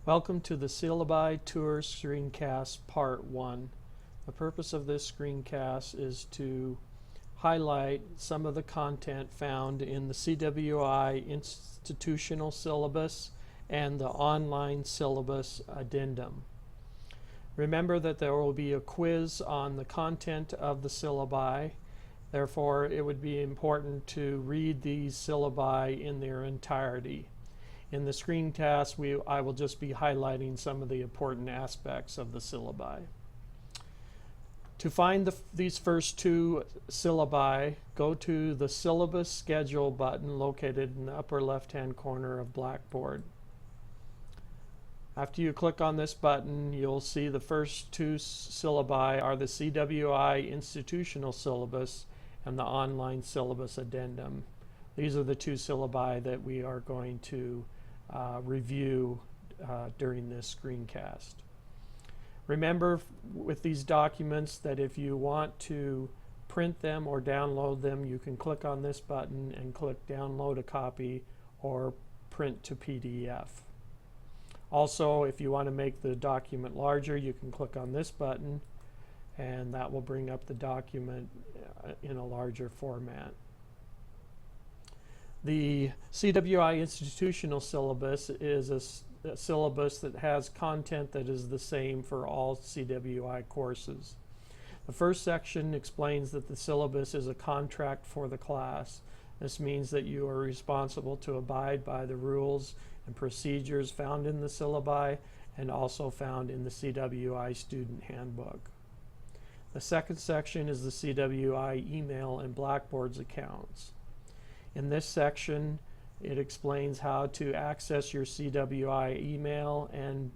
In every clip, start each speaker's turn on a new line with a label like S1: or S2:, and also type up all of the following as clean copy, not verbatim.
S1: Welcome to the Syllabi Tour Screencast Part 1. The purpose of this screencast is to highlight some of the content found in the CWI Institutional Syllabus and the Online Syllabus Addendum. Remember that there will be a quiz on the content of the syllabi. Therefore, it would be important to read these syllabi in their entirety. In the screencast, I will just be highlighting some of the important aspects of the syllabi. To find these first two syllabi, go to the Syllabus Schedule button located in the upper left-hand corner of Blackboard. After you click on this button, you'll see the first two syllabi are the CWI Institutional Syllabus and the Online Syllabus Addendum. These are the two syllabi that we are going to review during this screencast. Remember with these documents that if you want to print them or download them, you can click on this button and click download a copy or print to PDF. Also, if you want to make the document larger, you can click on this button and that will bring up the document in a larger format. The CWI Institutional Syllabus is a syllabus that has content that is the same for all CWI courses. The first section explains that the syllabus is a contract for the class. This means that you are responsible to abide by the rules and procedures found in the syllabi and also found in the CWI Student Handbook. The second section is the CWI email and Blackboard's accounts. In this section, it explains how to access your CWI email and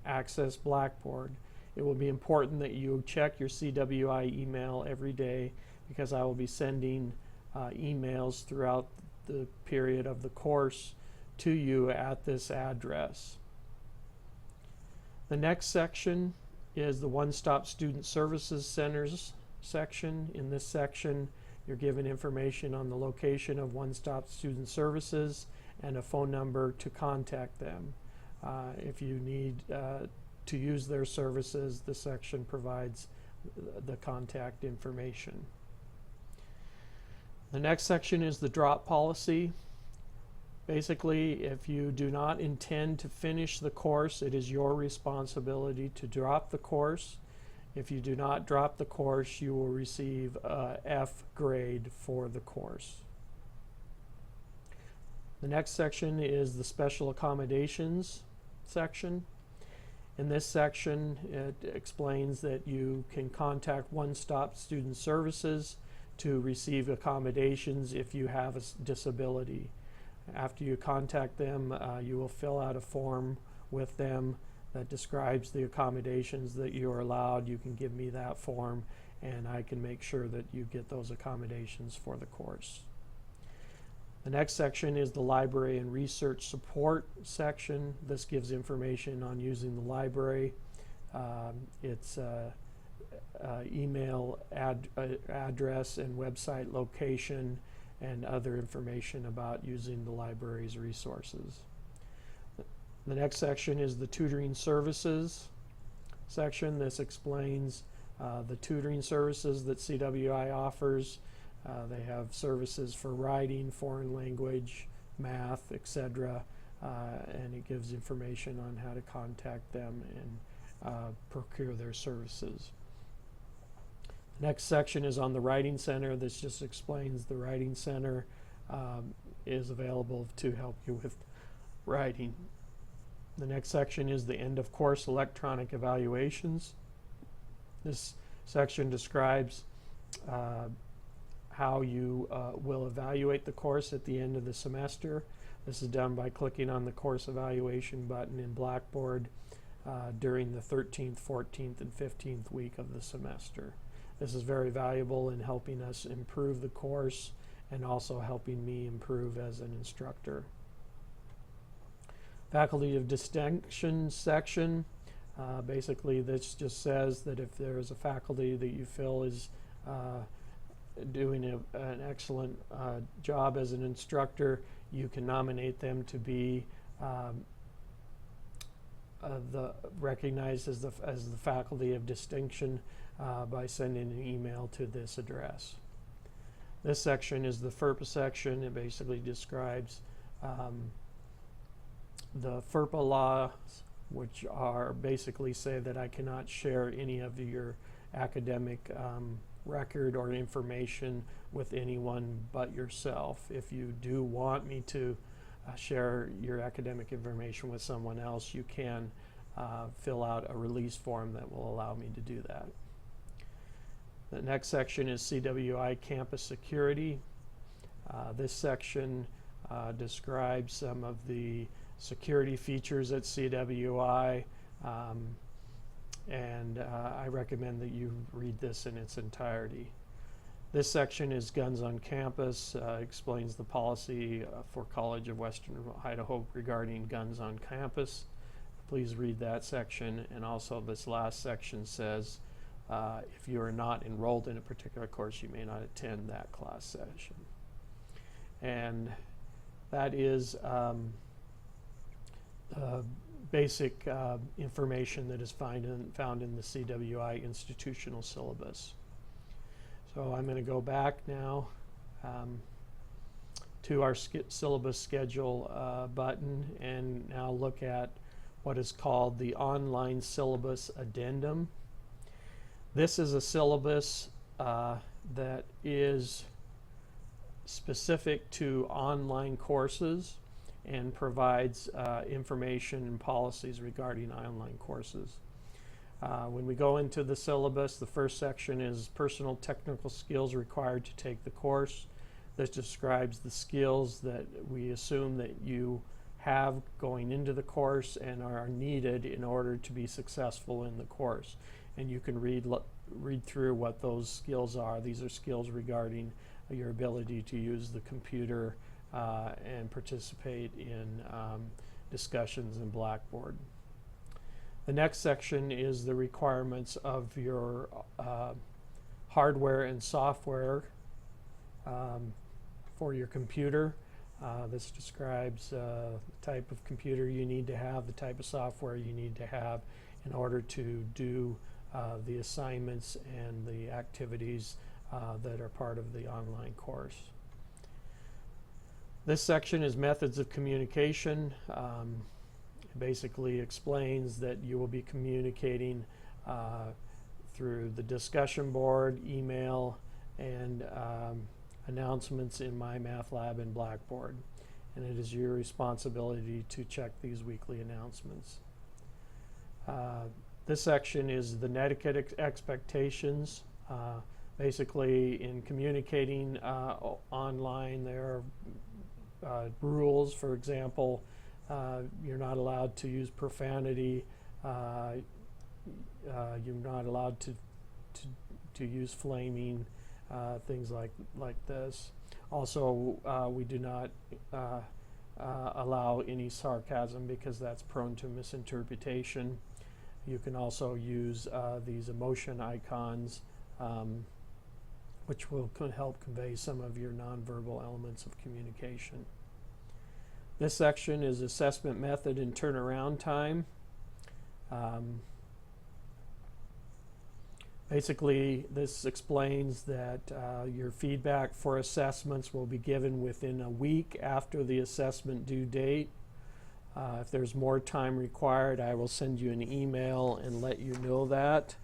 S1: access Blackboard. It will be important that you check your CWI email every day because I will be sending emails throughout the period of the course to you at this address. The next section is the One-Stop Student Services Centers section. In this section, you're given information on the location of One-Stop Student Services and a phone number to contact them. If you need to use their services, the section provides the contact information. The next section is the drop policy. Basically, if you do not intend to finish the course, it is your responsibility to drop the course. If you do not drop the course, you will receive a F grade for the course. The next section is the special accommodations section. In this section, it explains that you can contact One-Stop Student Services to receive accommodations if you have a disability. After you contact them, you will fill out a form with them that describes the accommodations that you are allowed. You can give me that form and I can make sure that you get those accommodations for the course. The next section is the library and research support section. This gives information on using the library. It's email address and website location and other information about using the library's resources. The next section is the tutoring services section. This explains the tutoring services that CWI offers. They have services for writing, foreign language, math, etc. And it gives information on how to contact them and procure their services. The next section is on the Writing Center. This just explains the Writing Center is available to help you with writing. The next section is the end of course electronic evaluations. This section describes how you will evaluate the course at the end of the semester. This is done by clicking on the course evaluation button in Blackboard during the 13th, 14th, and 15th week of the semester. This is very valuable in helping us improve the course and also helping me improve as an instructor. Faculty of Distinction section. Basically, this just says that if there is a faculty that you feel is doing an excellent job as an instructor, you can nominate them to be recognized as the faculty of distinction by sending an email to this address. This section is the FERPA section. It basically describes the FERPA laws, which are basically say that I cannot share any of your academic record or information with anyone but yourself. If you do want me to share your academic information with someone else, you can fill out a release form that will allow me to do that. The next section is CWI Campus Security. This section describes some of the security features at CWI, and I recommend that you read this in its entirety. This section is Guns on Campus, explains the policy for College of Western Idaho regarding guns on campus. Please read that section. And also this last section says if you are not enrolled in a particular course, you may not attend that class session. And that is basic information that is found in the CWI institutional syllabus. So I'm going to go back now to our syllabus schedule button and now look at what is called the online syllabus addendum. This is a syllabus that is specific to online courses and provides information and policies regarding online courses. When we go into the syllabus, the first section is personal technical skills required to take the course. This describes the skills that we assume that you have going into the course and are needed in order to be successful in the course. And you can read through what those skills are. These are skills regarding your ability to use the computer and participate in discussions in Blackboard. The next section is the requirements of your hardware and software for your computer. This describes the type of computer you need to have, the type of software you need to have in order to do the assignments and the activities that are part of the online course. This section is methods of communication. It basically explains that you will be communicating through the discussion board, email, and announcements in MyMathLab and Blackboard. And it is your responsibility to check these weekly announcements. This section is the netiquette expectations. Basically, in communicating online, there are rules. For example, you're not allowed to use profanity. You're not allowed to use flaming, things like this. Also, we do not allow any sarcasm because that's prone to misinterpretation. You can also use these emotion icons, which will help convey some of your nonverbal elements of communication. This section is assessment method and turnaround time. Basically, this explains that your feedback for assessments will be given within a week after the assessment due date. If there's more time required, I will send you an email and let you know that.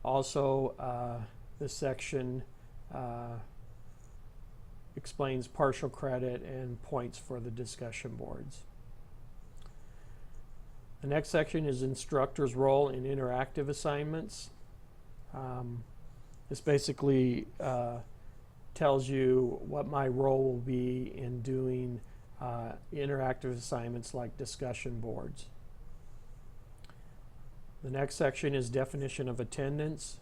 S1: Also, this section explains partial credit and points for the discussion boards. The next section is instructor's role in interactive assignments. This basically tells you what my role will be in doing interactive assignments like discussion boards. The next section is definition of attendance.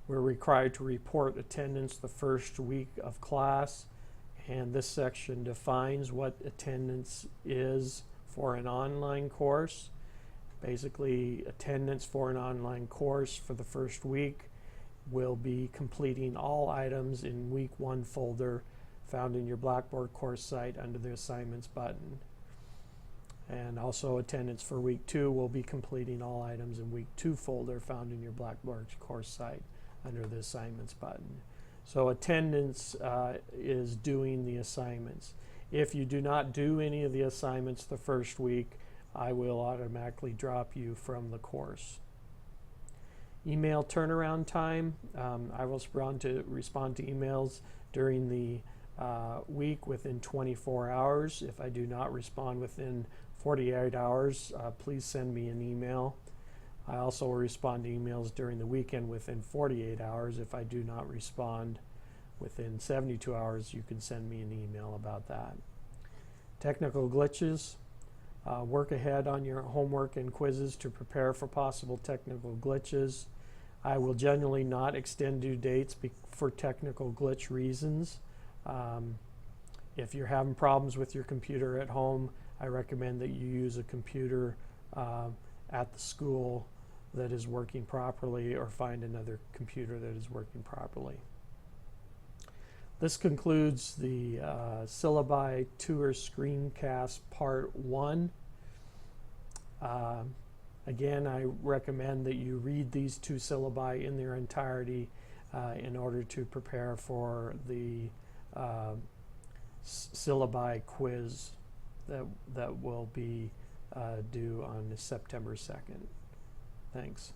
S1: We're required to report attendance the first week of class, and this section defines what attendance is for an online course. Basically, attendance for an online course for the first week will be completing all items in week 1 folder found in your Blackboard course site under the Assignments button. And also attendance for week 2 will be completing all items in week 2 folder found in your Blackboard course site under the Assignments button. So attendance is doing the assignments. If you do not do any of the assignments the first week, I will automatically drop you from the course. Email turnaround time. I will respond to emails during the week within 24 hours. If I do not respond within 48 hours, please send me an email. I also will respond to emails during the weekend within 48 hours. If I do not respond within 72 hours, you can send me an email about that. Technical glitches. Work ahead on your homework and quizzes to prepare for possible technical glitches. I will generally not extend due dates for technical glitch reasons. If you're having problems with your computer at home, I recommend that you use a computer at the school that is working properly, or find another computer that is working properly. This concludes the Syllabi Tour Screencast Part 1. Again, I recommend that you read these 2 syllabi in their entirety in order to prepare for the syllabi quiz that will be due on September 2nd. Thanks.